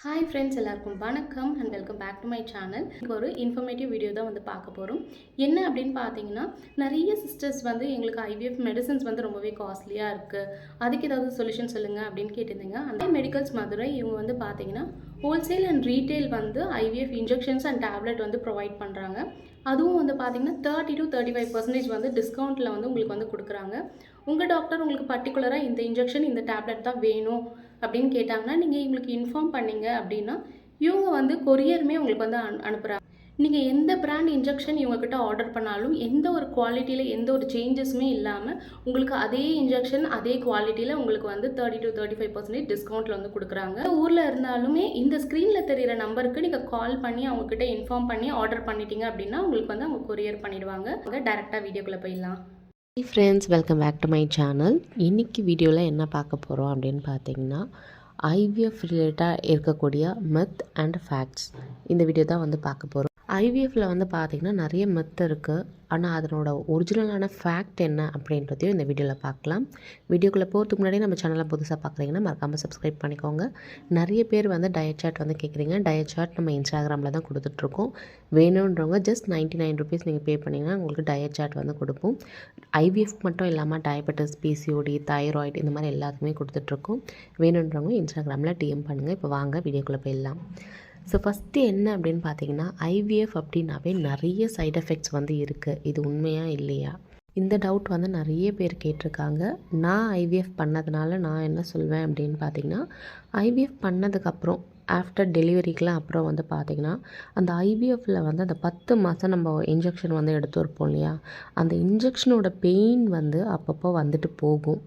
Hi friends, எல்லாருக்கும் வணக்கம் and welcome back to my channel. இங்கே ஒரு இன்ஃபர்மேட்டிவ் வீடியோ தான் பார்க்க போகிறோம். என்ன அப்படின்னு பார்த்தீங்கன்னா, நிறைய சிஸ்டர்ஸ் எங்களுக்கு ஐவிஎஃப் மெடிசன்ஸ் ரொம்பவே காஸ்ட்லியாக இருக்குது, அதுக்கு ஏதாவது சொல்யூஷன் சொல்லுங்கள் அப்படின்னு கேட்டிருந்தீங்க. அந்த மெடிக்கல்ஸ் மதுரை இவங்க பார்த்தீங்கன்னா wholesale and retail IVF injections and tablet provide பண்ணுறாங்க. அதுவும் பார்த்தீங்கன்னா 30 to 35% டிஸ்கவுண்ட்டில் உங்களுக்கு கொடுக்குறாங்க. உங்கள் டாக்டர் உங்களுக்கு பர்டிகுலராக இந்த இன்ஜெக்ஷன் இந்த டேப்லெட் தான் வேணும் அப்படின்னு கேட்டாங்கன்னா, நீங்கள் இவங்களுக்கு இன்ஃபார்ம் பண்ணீங்க அப்படின்னா இவங்க கொரியருமே உங்களுக்கு அனுப்புகிறாங்க. நீங்கள் எந்த பிராண்ட் இன்ஜெக்ஷன் இவங்கக்கிட்ட ஆர்டர் பண்ணாலும் எந்த ஒரு குவாலிட்டியில் எந்த ஒரு சேஞ்சஸுமே இல்லாமல் உங்களுக்கு அதே இன்ஜெக்ஷன் அதே குவாலிட்டியில் உங்களுக்கு 30 to 35% டிஸ்கவுண்ட்டில் கொடுக்குறாங்க. ஊரில் இருந்தாலுமே இந்த ஸ்க்ரீனில் தெரிகிற நம்பருக்கு நீங்கள் கால் பண்ணி அவங்கக்கிட்ட இன்ஃபார்ம் பண்ணி ஆர்டர் பண்ணிட்டீங்க அப்படின்னா உங்களுக்கு அவங்க கொரியர் பண்ணிடுவாங்க. டேரெக்டாக வீடியோக்குள்ளே போயிடலாம். Hi friends, welcome back to my channel. இன்றைக்கி வீடியோவில் என்ன பார்க்க போகிறோம் அப்படின்னு பார்த்தீங்கன்னா, ஐவிஎஃப் ரிலேட்டாக இருக்கக்கூடிய மித் அண்ட் ஃபேக்ட்ஸ் இந்த வீடியோ தான் பார்க்க போகிறோம். ஐவிஎஃப்பில் பார்த்தீங்கன்னா நிறைய மித் இருக்குது, ஆனால் அதனோட ஒரிஜினலான ஃபேக்ட் என்ன அப்படின்றதையும் இந்த வீடியோவில் பார்க்கலாம். வீடியோக்குள்ளே போகிறதுக்கு முன்னாடி நம்ம சேனலை புதுசாக பார்க்குறீங்கன்னா மறக்காமல் சப்ஸ்கிரைப் பண்ணிக்கோங்க. நிறைய பேர் டயட் சார்ட் கேட்குறீங்க. டயட் சார்ட் நம்ம இன்ஸ்டாகிராமில் தான் கொடுத்துட்ருக்கோம். வேணுன்றவங்க ஜஸ்ட் 99 ருபீஸ் நீங்கள் பே பண்ணிங்கன்னா உங்களுக்கு டயட் சார்ட் கொடுப்போம். ஐவிஎஃப் மட்டும் இல்லாமல் டயபெட்டிஸ், பிசிஓடி, தைராய்டு இந்த மாதிரி எல்லாத்துக்குமே கொடுத்துட்ருக்கோம். வேணுன்றவங்க இன்ஸ்டாகிராமில் டிஎம் பண்ணுங்கள். இப்போ வாங்க வீடியோக்குள்ளே போயிடலாம். ஸோ ஃபஸ்ட்டு என்ன அப்படின்னு பார்த்தீங்கன்னா, ஐவிஎஃப் அப்படின்னாவே நிறைய சைட் எஃபெக்ட்ஸ் இருக்குது. இது உண்மையா இல்லையா? இந்த டவுட் நிறைய பேர் கேட்டிருக்காங்க. நான் ஐவிஎஃப் பண்ணதுனால நான் என்ன சொல்வேன் அப்படின்னு பார்த்தீங்கன்னா, ஐவிஎஃப் பண்ணதுக்கப்புறம் ஆஃப்டர் டெலிவரிக்கெலாம் அப்புறம் பார்த்திங்கன்னா, அந்த ஐவிஎஃப்பில் அந்த 10 மாதம் நம்ம இன்ஜெக்ஷன் எடுத்து வைப்போம் இல்லையா, அந்த இன்ஜெக்ஷனோட பெயின் அப்பப்போ போகும்.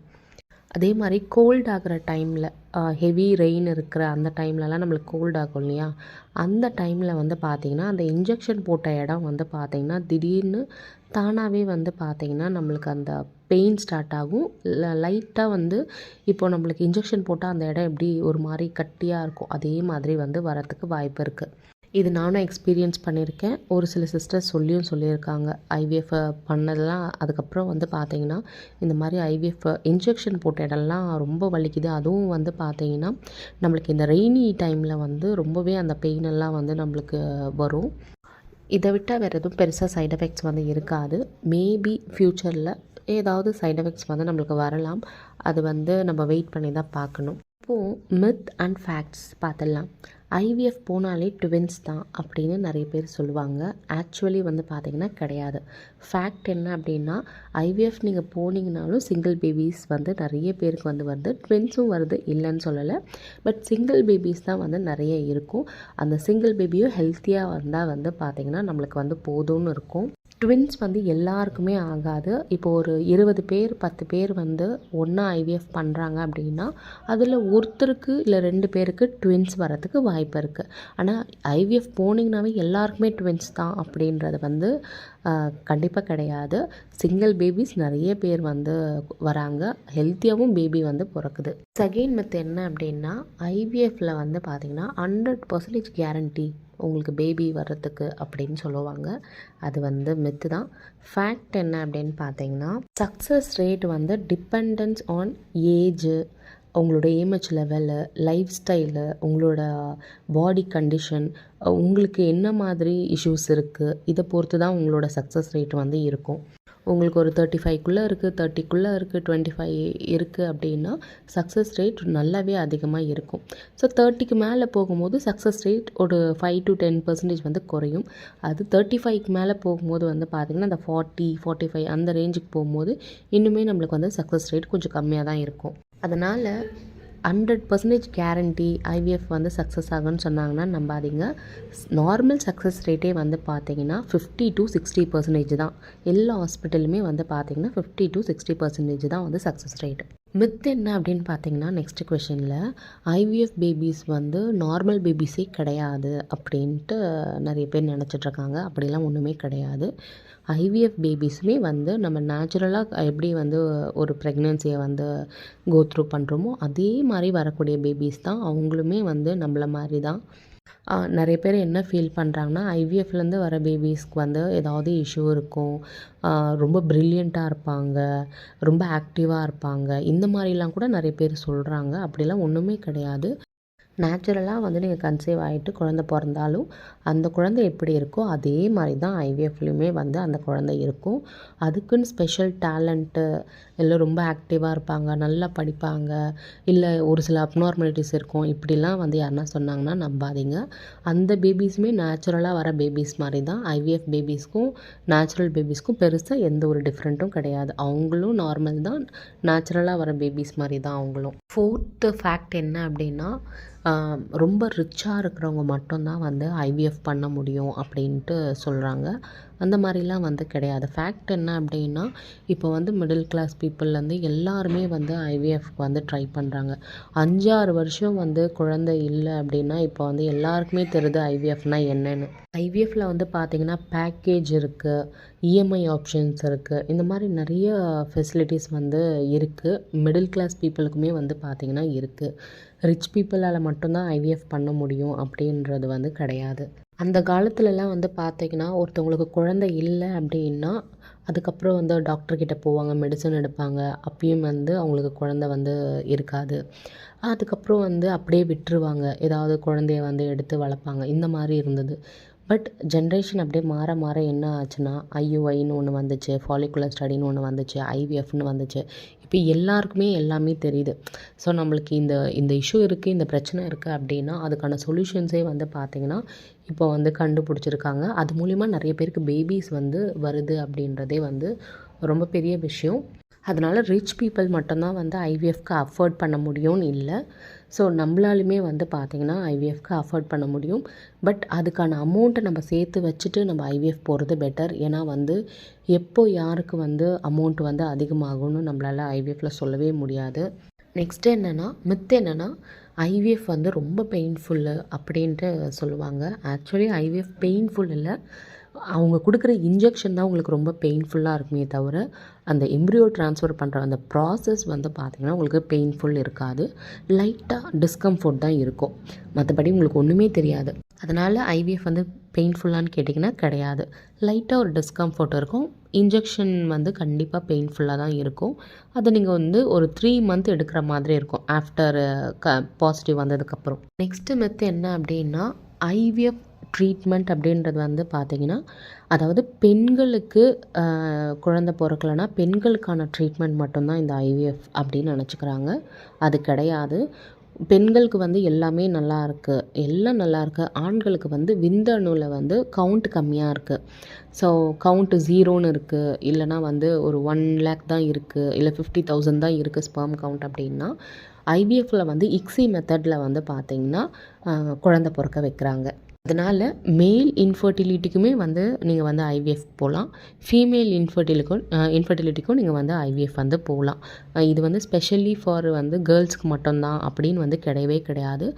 அதே மாதிரி கோல்ட் ஆகிற டைமில், ஹெவி ரெயின் இருக்கிற அந்த டைம்லலாம் நம்மளுக்கு கோல்ட் ஆகும் இல்லையா, அந்த டைமில் பார்த்திங்கன்னா அந்த இன்ஜெக்ஷன் போட்ட இடம் பார்த்திங்கன்னா திடீர்னு தானாகவே பார்த்திங்கன்னா நம்மளுக்கு அந்த பெயின் ஸ்டார்ட் ஆகும். லைட்டாக இப்போ நம்மளுக்கு இன்ஜெக்ஷன் போட்டால் அந்த இடம் எப்படி ஒரு மாதிரி கட்டியாக இருக்கும், அதே மாதிரி வரத்துக்கு வாய்ப்பு இருக்குது. இது நானும் எக்ஸ்பீரியன்ஸ் பண்ணியிருக்கேன். ஒரு சில சிஸ்டர்ஸ் சொல்லியிருக்காங்க. ஐவிஎஃப் பண்ணதெல்லாம் அதுக்கப்புறம் பார்த்திங்கன்னா இந்த மாதிரி ஐவிஎஃப் இன்ஜெக்ஷன் போட்ட இடம்லாம் ரொம்ப வலிக்குது. அதுவும் பார்த்திங்கன்னா நம்மளுக்கு இந்த ரெய்னி டைமில் ரொம்பவே அந்த பெயின் எல்லாம் நம்மளுக்கு வரும். இதை விட்டால் வேறு எதுவும் பெருசாக சைட் எஃபெக்ட்ஸ் இருக்காது. மேபி ஃப்யூச்சரில் ஏதாவது சைட் எஃபெக்ட்ஸ் நம்மளுக்கு வரலாம். அது நம்ம வெயிட் பண்ணி தான் பார்க்கணும். இப்போது மித் அண்ட் ஃபேக்ட்ஸ் பார்த்துடலாம். ஐவிஎஃப் போனாலே ட்வின்ஸ் தான் அப்படின்னு நிறைய பேர் சொல்லுவாங்க. ஆக்சுவலி பார்த்திங்கன்னா கிடையாது. ஃபேக்ட் என்ன அப்படின்னா, ஐவிஎஃப் நீங்கள் போனீங்கனாலும் சிங்கிள் பேபிஸ் நிறைய பேருக்கு வருது. ட்வின்ஸும் வருது, இல்லைன்னு சொல்லலை. பட் சிங்கிள் பேபிஸ் தான் நிறைய இருக்கும். அந்த சிங்கிள் பேபியும் ஹெல்த்தியாக வந்தால் பார்த்திங்கன்னா நம்மளுக்கு போதும்னு இருக்கும். ட்வின்ஸ் எல்லாருக்குமே ஆகாது. இப்போ ஒரு 20 பேர் 10 பேர் ஒன்றா ஐவிஎஃப் பண்ணுறாங்க அப்படின்னா அதில் ஒருத்தருக்கு இல்லை 2 பேருக்கு ட்வின்ஸ் வரத்துக்கு வாய்ப்பு இருக்குது. ஆனால் ஐவிஎஃப் போனீங்கன்னாவே எல்லாருக்குமே ட்வின்ஸ் தான் அப்படின்றது கண்டிப்பாக கிடையாது. சிங்கிள் பேபிஸ் நிறைய பேர் வராங்க, ஹெல்த்தியாகவும் பேபி பிறக்குது. செகண்ட் மெத் என்ன அப்படின்னா, ஐவிஎஃப்பில் பார்த்திங்கன்னா 100% கேரண்டி உங்களுக்கு பேபி வர்றதுக்கு அப்படின்னு சொல்லுவாங்க. அது மித்து தான். ஃபேக்ட் என்ன அப்படின்னு பார்த்தீங்கன்னா, success rate dependence on age, உங்களோட ஏமேஜ் லெவலு, லைஃப் ஸ்டைலு, உங்களோட பாடி கண்டிஷன், உங்களுக்கு என்ன மாதிரி இஷ்யூஸ் இருக்குது, இதை பொறுத்து தான் உங்களோட சக்ஸஸ் ரேட் இருக்கும். உங்களுக்கு ஒரு 35க்குள்ளே இருக்குது, 30க்குள்ளே இருக்குது, 25 இருக்குது அப்படின்னா சக்ஸஸ் ரேட் நல்லாவே அதிகமாக இருக்கும். ஸோ 30க்கு மேலே போகும்போது சக்ஸஸ் ரேட் ஒரு 5 to 10% குறையும். அது 35க்கு மேலே போகும்போது பார்த்திங்கன்னா அந்த 40, 45 அந்த ரேஞ்சுக்கு போகும்போது இன்னுமே நம்மளுக்கு சக்ஸஸ் ரேட் கொஞ்சம் கம்மியாக தான் இருக்கும். அதனால் 100% கேரண்டி ஐவிஎஃப் சக்ஸஸ் ஆகும்னு சொன்னாங்கன்னா நம்பாதீங்க. நார்மல் சக்ஸஸ் ரேட்டே பார்த்திங்கன்னா 50 to 60% தான். எல்லா ஹாஸ்பிட்டலுமே பார்த்திங்கன்னா 50 to 60% தான் சக்ஸஸ் ரேட். மித் என்ன அப்படின்னு பார்த்தீங்கன்னா, நெக்ஸ்ட் கொஷனில் ஐவிஎஃப் பேபிஸ் நார்மல் பேபிஸே கிடையாது அப்படின்ட்டு நிறைய பேர் நினச்சிட்ருக்காங்க. அப்படிலாம் ஒன்றுமே கிடையாது. ஐவிஎஃப் பேபிஸுமே நம்ம நேச்சுரலாக எப்படி ஒரு ப்ரெக்னென்சியை கோ த்ரூ பண்ணுறோமோ அதே மாதிரி வரக்கூடிய பேபிஸ் தான். அவங்களுமே நம்மள மாதிரி தான். நிறைய பேர் என்ன ஃபீல் பண்ணுறாங்கன்னா, ஐவிஎஃப்லேருந்து வர பேபிஸ்க்கு ஏதாவது இஷ்யூ இருக்கும், ரொம்ப ப்ரில்லியண்ட்டாக இருப்பாங்க, ரொம்ப ஆக்டிவாக இருப்பாங்க, இந்த மாதிரிலாம் கூட நிறைய பேர் சொல்கிறாங்க. அப்படிலாம் ஒன்றுமே கிடையாது. நேச்சுரலாக வந்து நீங்கள் கன்சீவ் ஆகிட்டு குழந்தை பிறந்தாலும் அந்த குழந்தை எப்படி இருக்கோ அதே மாதிரி தான் ஐவிஎஃப்லையுமே வந்து அந்த குழந்தை இருக்கும். அதுக்குன்னு ஸ்பெஷல் டேலண்ட்டு இல்லை ரொம்ப ஆக்டிவாக இருப்பாங்க, நல்லா படிப்பாங்க, இல்லை ஒரு சில அப்நார்மாலிட்டிஸ் இருக்கும், இப்படிலாம் வந்து யாருன்னா சொன்னாங்கன்னா நம்பாதீங்க. அந்த பேபிஸுமே நேச்சுரலாக வர பேபிஸ் மாதிரி தான். ஐவிஎஃப் பேபிஸ்க்கும் நேச்சுரல் பேபிஸ்க்கும் பெருசாக எந்த ஒரு டிஃப்ரெண்ட்டும் கிடையாது. அவங்களும் நார்மல் தான், நேச்சுரலாக வர பேபிஸ் மாதிரி தான் அவங்களும். 4th ஃபேக்ட் என்ன அப்படின்னா, ரொம்ப ரிச்சாக இருக்கிறவங்க மட்டும்தான் வந்து ஐவிஎஃப் பண்ண முடியும் அப்படின்ட்டு சொல்கிறாங்க. அந்த மாதிரிலாம் வந்து கிடையாது. ஃபேக்ட் என்ன அப்படின்னா, இப்போ வந்து மிடில் கிளாஸ் பீப்புள்லேருந்து எல்லாருமே வந்து ஐவிஎஃப்க்கு வந்து ட்ரை பண்ணுறாங்க. 5-6 வருஷம் வந்து குழந்தை இல்லை அப்படின்னா இப்போ வந்து எல்லாருக்குமே தெரியுது ஐவிஎஃப்னால் என்னென்னு. ஐவிஎஃப்பில் வந்து பார்த்திங்கன்னா பேக்கேஜ் இருக்குது, இஎம்ஐ ஆப்ஷன்ஸ் இருக்குது, இந்த மாதிரி நிறைய ஃபெசிலிட்டிஸ் வந்து இருக்குது. மிடில் கிளாஸ் பீப்புளுக்குமே வந்து பார்த்திங்கன்னா இருக்குது. ரிச் பீப்புளால் மட்டும்தான் ஐவிஎஃப் பண்ண முடியும் அப்படின்றது வந்து கிடையாது. அந்த காலத்துலலாம் வந்து பார்த்திங்கன்னா ஒருத்தவங்களுக்கு குழந்தை இல்லை அப்படின்னா அதுக்கப்புறம் வந்து டாக்டர்கிட்ட போவாங்க, மெடிசன் எடுப்பாங்க, அப்பயும் வந்து அவங்களுக்கு குழந்தை வந்து இருக்காது. அதுக்கப்புறம் வந்து அப்படியே விட்டுருவாங்க, ஏதாவது குழந்தைய வந்து எடுத்து வளர்ப்பாங்க, இந்த மாதிரி இருந்தது. பட் ஜென்ரேஷன் அப்படியே மாற மாற என்ன ஆச்சுன்னா ஐயுஐன்னு ஒன்று வந்துச்சு, ஃபாலிகுலர் ஸ்டடின்னு ஒன்று வந்துச்சு, ஐவிஎஃப்னு வந்துச்சு. இப்போ எல்லாருக்குமே எல்லாமே தெரியுது. ஸோ நம்மளுக்கு இந்த இந்த இஷ்யூ இருக்குது, இந்த பிரச்சனை இருக்குது அப்படின்னா அதுக்கான சொல்யூஷன்ஸே வந்து பார்த்திங்கன்னா இப்போ வந்து கண்டுபிடிச்சிருக்காங்க. அது மூலிமா நிறைய பேருக்கு பேபிஸ் வந்து வருது அப்படின்றதே வந்து ரொம்ப பெரிய விஷயம். அதனால் ரிச் பீப்புள் மட்டும்தான் வந்து ஐவிஎஃப்க்கு அஃபோர்ட் பண்ண முடியும்னு இல்லை. ஸோ நம்மளாலுமே வந்து பார்த்திங்கன்னா ஐவிஎஃப்க்கு அஃபோர்ட் பண்ண முடியும். பட் அதுக்கான அமௌண்ட்டை நம்ம சேர்த்து வச்சுட்டு நம்ம ஐவிஎஃப் போகிறது பெட்டர். ஏன்னா வந்து எப்போ யாருக்கு வந்து அமௌண்ட் வந்து அதிகமாகும்னு நம்மளால் ஐவிஎஃப்பில் சொல்லவே முடியாது. நெக்ஸ்ட்டு என்னென்னா மித்து என்னென்னா ஐவிஎஃப் வந்து ரொம்ப பெயின்ஃபுல்லு அப்படின்ட்டு சொல்லுவாங்க. ஆக்சுவலி ஐவிஎஃப் பெயின்ஃபுல் இல்லை, அவங்க கொடுக்குற இன்ஜெக்ஷன் தான் உங்களுக்கு ரொம்ப பெயின்ஃபுல்லாக இருக்குமே தவிர அந்த எம்ப்ரியோ ட்ரான்ஸ்ஃபர் பண்ணுற அந்த ப்ராசஸ் வந்து பார்த்திங்கன்னா உங்களுக்கு பெயின்ஃபுல் இருக்காது. லைட்டாக டிஸ்கம்ஃபர்ட் தான் இருக்கும், மற்றபடி உங்களுக்கு ஒன்றுமே தெரியாது. அதனால் ஐவிஎஃப் வந்து பெயின்ஃபுல்லான்னு கேட்டிங்கன்னா கிடையாது. லைட்டாக ஒரு டிஸ்கம்ஃபர்ட் இருக்கும். இன்ஜெக்ஷன் வந்து கண்டிப்பாக பெயின்ஃபுல்லாக தான் இருக்கும். அதை நீங்கள் வந்து ஒரு 3 மந்த் எடுக்கிற மாதிரி இருக்கும் ஆஃப்டர் பாசிட்டிவ் வந்ததுக்கப்புறம். நெக்ஸ்ட்டு மெத்து என்ன அப்படின்னா ஐவிஎஃப் ட்ரீட்மெண்ட் அப்படின்றது வந்து பார்த்திங்கன்னா அதாவது பெண்களுக்கு குழந்தை பிறக்கலைன்னா பெண்களுக்கான ட்ரீட்மெண்ட் மட்டும்தான் இந்த ஐவிஎஃப் அப்படின்னு நினச்சிக்கிறாங்க. அது கிடையாது. பெண்களுக்கு வந்து எல்லாமே நல்லா இருக்குது, எல்லாம் நல்லா இருக்குது. ஆண்களுக்கு வந்து விந்தணுவில் வந்து கவுண்ட் கம்மியாக இருக்குது. ஸோ கவுண்ட்டு 0ன்னு இருக்குது, இல்லைனா வந்து ஒரு 1 lakh தான் இருக்குது, இல்லை 50,000 தான் இருக்குது ஸ்பெர்ம் கவுண்ட் அப்படின்னா ஐவிஎஃப்பில் வந்து இக்ஸி மெத்தடில் வந்து பார்த்திங்கன்னா குழந்தை பிறக்க வைக்கிறாங்க. அதனால் மேல் இன்ஃபர்டிலிட்டிக்குமே வந்து நீங்கள் வந்து ஐவிஎஃப் போகலாம், ஃபீமேல் இன்ஃபர்டிலிட்டிக்கும் நீங்கள் வந்து ஐவிஎஃப் வந்து போகலாம். இது வந்து ஸ்பெஷலி ஃபார் வந்து கேர்ள்ஸ்க்கு மட்டும்தான் அப்படின்னு வந்து கிடையவே கிடையாது.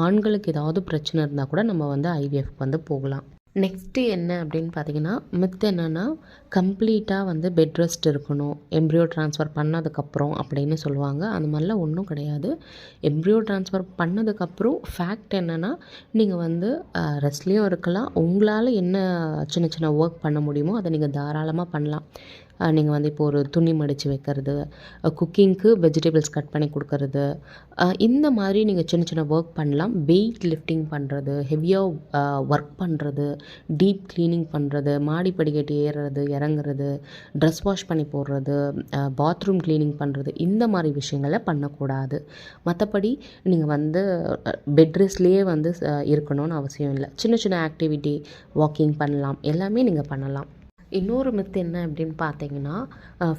ஆண்களுக்கு ஏதாவது பிரச்சனை இருந்தால் கூட நம்ம வந்து ஐவிஎஃப் வந்து போகலாம். நெக்ஸ்ட்டு என்ன அப்படின்னு பார்த்தீங்கன்னா மித்து என்னென்னா கம்ப்ளீட்டாக வந்து பெட் ரெஸ்ட் இருக்கணும் எம்ப்ரியோ ட்ரான்ஸ்ஃபர் பண்ணதுக்கப்புறம் அப்படின்னு சொல்லுவாங்க. அந்த மாதிரிலாம் ஒன்றும் கிடையாது. எம்ப்ரியோ ட்ரான்ஸ்ஃபர் பண்ணதுக்கப்புறம் ஃபேக்ட் என்னென்னா நீங்கள் வந்து ரெஸ்ட்லேயும் இருக்கலாம். உங்களால் என்ன சின்ன சின்ன ஒர்க் பண்ண முடியுமோ அதை நீங்கள் தாராளமாக பண்ணலாம். நீங்கள் வந்து இப்போ ஒரு துணி மடித்து வைக்கிறது, குக்கிங்க்கு வெஜிடபிள்ஸ் கட் பண்ணி கொடுக்கறது, இந்த மாதிரி நீங்கள் சின்ன சின்ன ஒர்க் பண்ணலாம். வெயிட் லிஃப்டிங் பண்ணுறது, ஹெவியாக ஒர்க் பண்ணுறது, டீப் க்ளீனிங் பண்ணுறது, மாடி படிக்கட்டு ஏறுறது இறங்குறது, ட்ரெஸ் வாஷ் பண்ணி போடுறது, பாத்ரூம் க்ளீனிங் பண்ணுறது, இந்த மாதிரி விஷயங்களை பண்ணக்கூடாது. மற்றபடி நீங்கள் வந்து பெட் ரெஸ்ட்லேயே வந்து இருக்கணும்னு அவசியம் இல்லை. சின்ன சின்ன ஆக்டிவிட்டி, வாக்கிங் பண்ணலாம், எல்லாமே நீங்கள் பண்ணலாம். இன்னொரு மித்து என்ன அப்படின்னு பார்த்தீங்கன்னா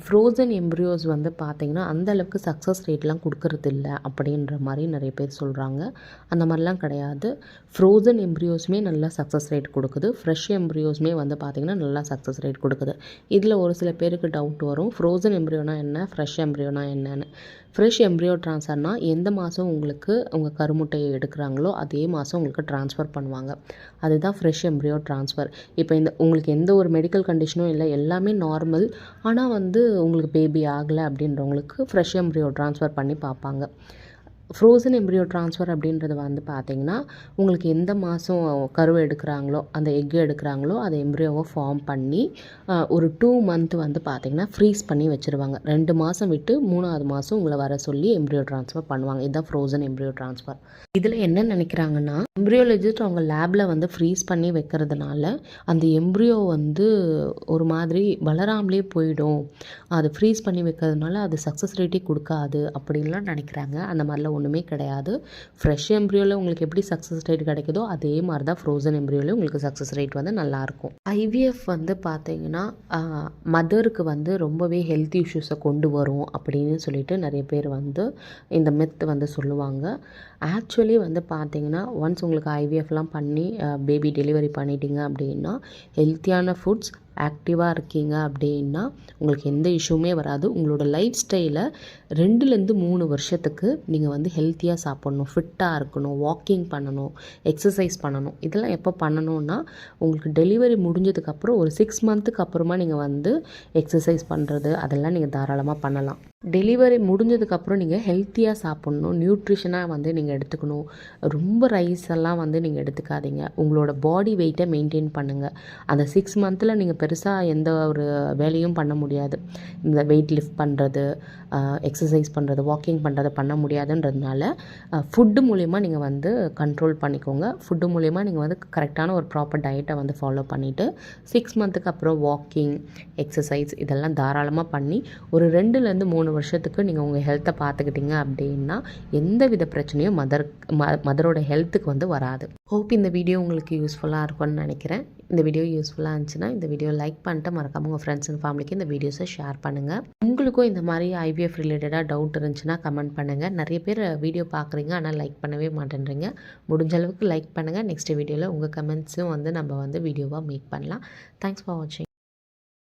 ஃப்ரோசன் எம்ப்ரியோஸ் வந்து பார்த்திங்கன்னா அந்தளவுக்கு சக்ஸஸ் ரேட்லாம் கொடுக்கறது இல்லை அப்படின்ற மாதிரி நிறைய பேர் சொல்கிறாங்க. அந்த மாதிரிலாம் கிடையாது. ஃப்ரோசன் எம்ப்ரியோஸுமே நல்லா சக்ஸஸ் ரேட் கொடுக்குது, ஃப்ரெஷ் எம்ப்ரியோஸுமே வந்து பார்த்திங்கன்னா நல்லா சக்ஸஸ் ரேட் கொடுக்குது. இதில் ஒரு சில பேருக்கு டவுட் வரும், ஃப்ரோசன் எம்ப்ரியோனா என்ன, ஃப்ரெஷ் எம்ப்ரியோனா என்னன்னு. ஃப்ரெஷ் எம்ப்ரியோ ட்ரான்ஸ்ஃபர்னால் எந்த மாதம் உங்களுக்கு உங்கள் கருமுட்டையை எடுக்கிறாங்களோ அதே மாதம் உங்களுக்கு ட்ரான்ஸ்ஃபர் பண்ணுவாங்க. அதுதான் ஃப்ரெஷ் எம்ப்ரியோ ட்ரான்ஸ்ஃபர். இப்போ உங்களுக்கு எந்த ஒரு மெடிக்கல் கண்டிஷனும் இல்லை, எல்லாமே நார்மல், ஆனால் வந்து உங்களுக்கு பேபி ஆகலை அப்படின்றவங்களுக்கு ஃப்ரெஷ் எம்ப்ரியோ ட்ரான்ஸ்ஃபர் பண்ணி பார்ப்பாங்க. ஃப்ரோசன் எம்ப்ரியோ ட்ரான்ஸ்ஃபர் அப்படின்றது வந்து பார்த்திங்கன்னா உங்களுக்கு எந்த மாதம் கருவை எடுக்கிறாங்களோ அந்த எக்கு எடுக்கிறாங்களோ அதை எம்ப்ரியோவை ஃபார்ம் பண்ணி ஒரு 2 மந்த் வந்து பார்த்திங்கன்னா ஃப்ரீஸ் பண்ணி வச்சுருவாங்க. 2 மாதம் விட்டு 3ஆவது மாதம் உங்களை வர சொல்லி எம்ப்ரியோ ட்ரான்ஸ்ஃபர் பண்ணுவாங்க. இதுதான் ஃப்ரோசன் எம்ப்ரியோ ட்ரான்ஸ்ஃபர். இதில் என்ன நினைக்கிறாங்கன்னா எம்ப்ரியோலஜிஸ்ட் அவங்க லேபில் வந்து ஃப்ரீஸ் பண்ணி வைக்கிறதுனால அந்த எம்ப்ரியோ வந்து ஒரு மாதிரி வளராமலே போயிடும், அது ஃப்ரீஸ் பண்ணி வைக்கிறதுனால அது சக்ஸஸ் ரேட்டே கொடுக்காது அப்படின்லாம் நினைக்கிறாங்க. அந்த மாதிரிலாம் ஒன்றுமே கிடையாது. ஃப்ரெஷ் எம்ப்ரியோவில் உங்களுக்கு எப்படி சக்ஸஸ் ரேட் கிடைக்குதோ அதே மாதிரி தான் ஃப்ரோசன் எம்ப்ரியோவில் உங்களுக்கு சக்ஸஸ் ரேட் வந்து நல்லாயிருக்கும். ஐவிஎஃப் வந்து பார்த்தீங்கன்னா மதருக்கு வந்து ரொம்பவே ஹெல்த் இஷ்யூஸை கொண்டு வரும் அப்படின்னு சொல்லிட்டு நிறைய பேர் வந்து இந்த மித் வந்து சொல்லுவாங்க. ஆக்சுவலி வந்து பார்த்தீங்கன்னா ஒன்ஸ் உங்களுக்கு ஐவிஎஃப்லாம் பண்ணி பேபி டெலிவரி பண்ணிட்டீங்க அப்படின்னா ஹெல்த்தியான ஃபுட்ஸ் ஆக்டிவாக இருக்கீங்க அப்படின்னா உங்களுக்கு எந்த இஷ்யூமே வராது. உங்களோட லைஃப் ஸ்டைலை 2லேருந்து 3 வருஷத்துக்கு நீங்கள் வந்து ஹெல்த்தியாக சாப்பிட்ணும், ஃபிட்டாக இருக்கணும், வாக்கிங் பண்ணணும், எக்ஸசைஸ் பண்ணணும். இதெல்லாம் எப்போ பண்ணணும்னா உங்களுக்கு டெலிவரி முடிஞ்சதுக்கப்புறம் ஒரு 6 மந்த்துக்கு அப்புறமா நீங்கள் வந்து எக்ஸசைஸ் பண்ணுறது அதெல்லாம் நீங்கள் தாராளமாக பண்ணலாம். டெலிவரி முடிஞ்சதுக்கப்புறம் நீங்கள் ஹெல்த்தியாக சாப்பிட்ணும், நியூட்ரிஷனாக வந்து நீங்கள் எடுத்துக்கணும். ரொம்ப ரைஸ் எல்லாம் வந்து நீங்கள் எடுத்துக்காதீங்க. உங்களோட பாடி வெயிட்டை மெயின்டைன் பண்ணுங்கள். அந்த 6 மந்தில் நீங்கள் பெருசாக எந்த ஒரு வேலையும் பண்ண முடியாது. இந்த வெயிட் லிஃப்ட் பண்ணுறது, எக்ஸசைஸ் பண்ணுறது, வாக்கிங் பண்ணுறது பண்ண முடியாதுன்றதுனால ஃபுட்டு மூலயமா நீங்கள் வந்து கண்ட்ரோல் பண்ணிக்கோங்க. ஃபுட்டு மூலயமா நீங்கள் வந்து கரெக்டான ஒரு ப்ராப்பர் டயட்டை வந்து ஃபாலோ பண்ணிவிட்டு 6 மந்த்துக்கு அப்புறம் வாக்கிங், எக்ஸசைஸ் இதெல்லாம் தாராளமாக பண்ணி ஒரு 2லேருந்து 3 வருஷத்துக்கு நீங்கள் உங்கள் ஹெல்த்தை பார்த்துக்கிட்டீங்க அப்படின்னா எந்த வித பிரச்சனையும் மதரோட ஹெல்த்துக்கு வந்து வராது. ஹோப் இந்த வீடியோ உங்களுக்கு யூஸ்ஃபுல்லாக இருக்கும்னு நினைக்கிறேன். இந்த வீடியோ யூஸ்ஃபுல்லாக இருந்துச்சுன்னா இந்த வீடியோ லைக் பண்ணிட்டு மறக்காம உங்கள் ஃப்ரெண்ட்ஸ் அண்ட் ஃபேமிலிக்கு இந்த வீடியோஸை ஷேர் பண்ணுங்கள். உங்களுக்கும் இந்த மாதிரி ஐவிஎஃப் ரிலேட்டடாக டவுட் இருந்துச்சுன்னா கமெண்ட் பண்ணுங்கள். நிறைய பேர் வீடியோ பார்க்குறீங்க ஆனால் லைக் பண்ணவே மாட்டேன்றீங்க. முடிஞ்ச அளவுக்கு லைக் பண்ணுங்கள். நெக்ஸ்ட் வீடியோவில் உங்கள் கமெண்ட்ஸும் வந்து நம்ம வந்து வீடியோவாக மேக் பண்ணலாம். தேங்க்ஸ் ஃபார் வாட்சிங்.